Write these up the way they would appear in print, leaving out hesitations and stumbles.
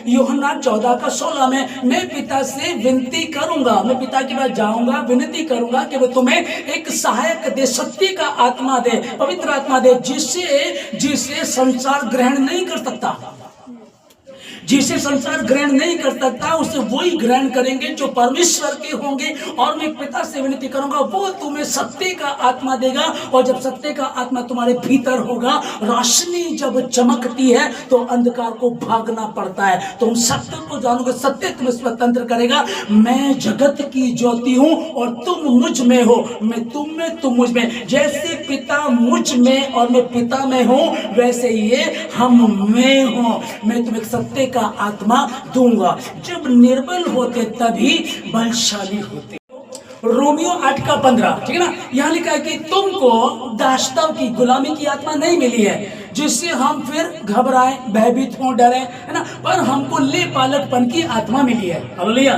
यूहन्ना 14:16 में मैं पिता से विनती करूंगा, मैं पिता के पास जाऊंगा, विनती करूंगा कि वो तुम्हें एक सहायक दे, सत्य का आत्मा दे, पवित्र आत्मा दे, जिसे संसार ग्रहण नहीं कर सकता, जिसे संसार ग्रहण नहीं कर सकता उसे वही ग्रहण करेंगे जो परमेश्वर के होंगे। और मैं पिता से विनती करूंगा, वो तुम्हें सत्य का आत्मा देगा, और जब सत्य का आत्मा तुम्हारे भीतर होगा, रोशनी जब चमकती है तो अंधकार को भागना पड़ता है। तुम सत्य को जानोगे, सत्य तुम्हें स्वतंत्र करेगा। मैं जगत की ज्योति हूं और तुम मुझ में हो, मैं तुम में, तुम मुझ में। जैसे पिता मुझ में और मैं पिता में हूं, वैसे ये हम में हो। मैं तुम्हें सत्य का आत्मा दूंगा। जब निर्बल होते तभी बलशाली होते। रोमियो 8:15, ठीक है ना, यहां लिखा है कि तुमको दासत्व की, गुलामी की आत्मा नहीं मिली है जिससे हम फिर घबराएं, भयभीत हों, डरें, है ना, पर हमको ले पालकपन की आत्मा मिली है। हालेलुया।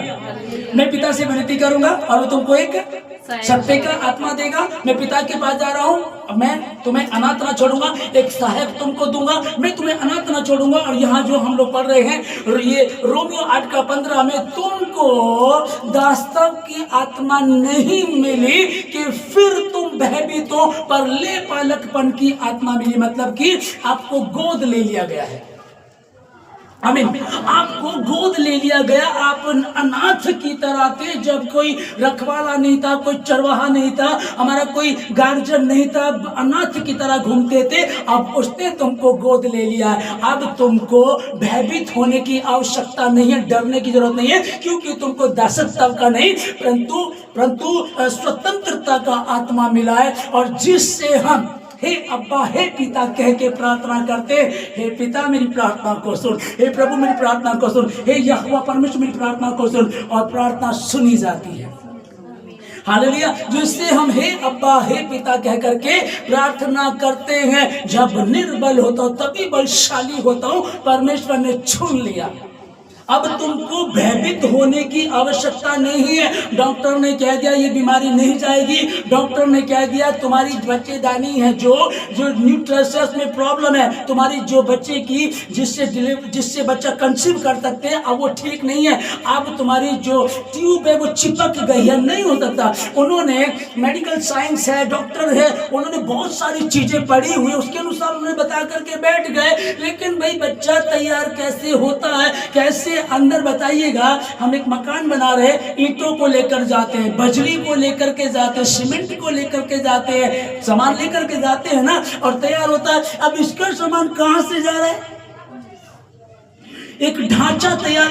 मैं पिता से विनती करूंगा और वो तुमको एक सत्य का आत्मा देगा। मैं पिता के पास जा रहा हूं, मैं तुम्हें अनाथ ना छोड़ूंगा, एक सहायक तुमको दूंगा, मैं तुम्हें अनाथ ना छोड़ूंगा। और यहाँ जो हम लोग पढ़ रहे हैं ये रोमियो 8:15 में, तुमको दासत्व की आत्मा नहीं मिली कि फिर तुम भयभीत हो, पर ले पालकपन की आत्मा मिली, मतलब कि आपको गोद ले लिया गया है। आमीन। आपको गोद ले लिया गया, आप अनाथ की तरह थे। जब कोई रखवाला नहीं था, कोई चरवाहा नहीं था, हमारा कोई गार्जियन नहीं था, अनाथ की तरह घूमते थे, अब उसने तुमको गोद ले लिया है। अब तुमको भयभीत होने की आवश्यकता नहीं है, डरने की जरूरत नहीं है, क्योंकि तुमको दासत्व का नहीं परंतु स्वतंत्रता का आत्मा मिला है। और जिससे हम हे अब्बा, हे पिता कह के प्रार्थना करते, हे पिता मेरी प्रार्थना को सुन, हे प्रभु मेरी प्रार्थना को सुन, हे यहोवा परमेश्वर मेरी प्रार्थना को सुन, और प्रार्थना सुनी जाती है। हालेलुया। जिससे हम हे अब्बा, हे पिता कह करके प्रार्थना करते हैं। जब निर्बल होता हूं तभी बलशाली होता हूं, परमेश्वर ने चुन लिया। अब तुमको भयभीत होने की आवश्यकता नहीं है। डॉक्टर ने कह दिया ये बीमारी नहीं जाएगी, डॉक्टर ने कह दिया तुम्हारी बच्चेदानी है, जो न्यूट्रिशंस में प्रॉब्लम है, तुम्हारी जो बच्चे की जिससे बच्चा कंसीव कर सकते हैं, अब वो ठीक नहीं है। अब तुम्हारी जो ट्यूब है वो चिपक गई है, नहीं हो सकता। उन्होंने मेडिकल साइंस है, डॉक्टर है, उन्होंने बहुत सारी चीजें पढ़ी हुई, उसके अनुसार उन्होंने बता करके बैठ गए। लेकिन भाई बच्चा तैयार कैसे होता है, कैसे अंदर बताइएगा। हम एक मकान बना रहे, ईंटों को लेकर जाते हैं, बजरी को लेकर के जाते हैं, सीमेंट को लेकर के जाते हैं, सामान लेकर के जाते हैं ना, और तैयार होता है। अब इसका सामान कहां से जा रहा है? एक ढांचा तैयार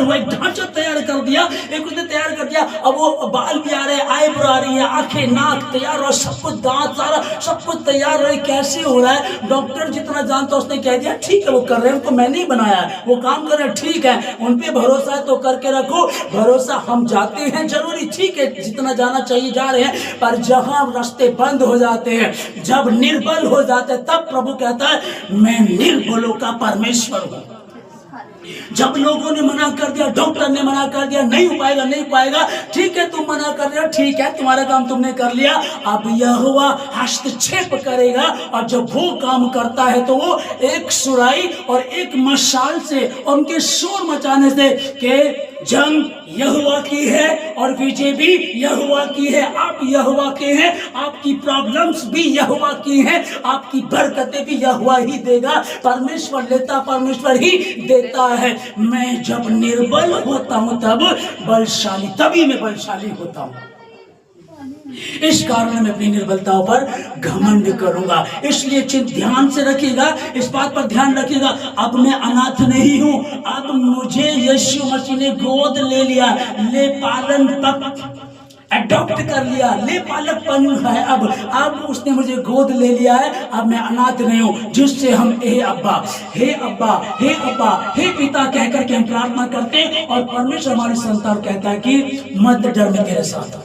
हुआ, एक ढांचा तैयार कर दिया, एक उसने तैयार कर दिया। अब वो बाल भी आ रहे हैं, आईब्रो आ रही है, आंखें, नाक तैयार हो, सब कुछ, दांत, सारा सब कुछ तैयार हो। कैसे हो रहा है? डॉक्टर जितना जानता उसने कह दिया ठीक है वो कर रहे हैं, उनको मैं नहीं बनाया है, वो काम कर रहे हैं, ठीक है, उन पे भरोसा है तो करके रखो भरोसा। हम जाते हैं जरूरी, ठीक है, जितना जाना चाहिए जा रहे हैं, पर जहां रास्ते बंद हो जाते हैं, जब निर्बल हो जाते हैं, तब प्रभु कहता है मैं निर्बलों का परमेश्वर हूं। जब लोगों ने मना कर दिया, डॉक्टर ने मना कर दिया, नहीं हो पाएगा, नहीं पाएगा, ठीक है तुम मना कर रहे हो, ठीक है तुम्हारा काम तुमने कर लिया, अब यहोवा हस्तक्षेप करेगा। और जब वो काम करता है तो वो एक सुराई और एक मशाल से, उनके शोर मचाने से कि जंग यहोवा की है और विजय भी यहोवा की है। आप यहोवा के हैं, आपकी प्रॉब्लम्स भी यहोवा की हैं, आपकी बरकतें भी यहोवा ही देगा। परमेश्वर लेता, परमेश्वर ही देता है। मैं जब निर्बल होता हूं तब बलशाली, तभी मैं बलशाली होता हूं। इस कारण मैं अपनी निर्बलताओं पर घमंड करूंगा। इसलिए ध्यान से रखिएगा, इस बात पर ध्यान रखिएगा, अब मैं अनाथ नहीं हूं, अब मुझे यीशु मसीह ने गोद ले लिया, ले पालन अडॉप्ट कर लिया, ले पालकपन है। अब उसने मुझे गोद ले लिया है, अब मैं अनाथ नहीं हूं। जिससे हम हे अब्बा, हे अब्बा, हे अब्बा, हे पिता कह करके हम प्रार्थना करते हैं। और परमेश्वर हमारे संतान कहता है कि मत डर, मैं तेरे साथ हूं।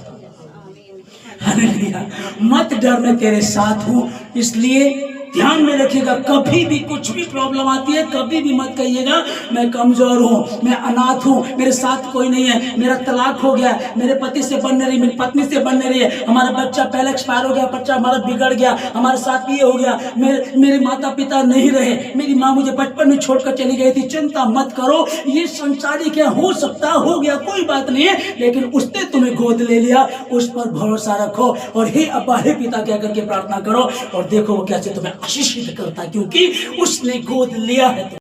हालेलुया, मत डर, मैं तेरे साथ हूं। इसलिए ध्यान में रखिएगा, कभी भी कुछ भी प्रॉब्लम आती है कभी भी मत कहिएगा मैं कमजोर हूँ, मैं अनाथ हूँ, मेरे साथ कोई नहीं है, मेरा तलाक हो गया, मेरे पति से बन नहीं रही, मेरी पत्नी से बन नहीं रही है, हमारा बच्चा पहले एक्सपायर हो गया, बच्चा हमारा बिगड़ गया, हमारे साथ ये हो गया, मेरे माता पिता नहीं रहे, मेरी माँ मुझे बचपन में छोड़कर चली गई थी। चिंता मत करो, ये संसारिक है, हो सकता हो गया, कोई बात नहीं है, लेकिन उसने तुम्हें गोद ले लिया, उस पर भरोसा रखो और हे अब्बा हे पिता कह करके प्रार्थना करो और देखो वो कैसे तुम्हें आशीषित करता है, क्योंकि उसने गोद लिया है।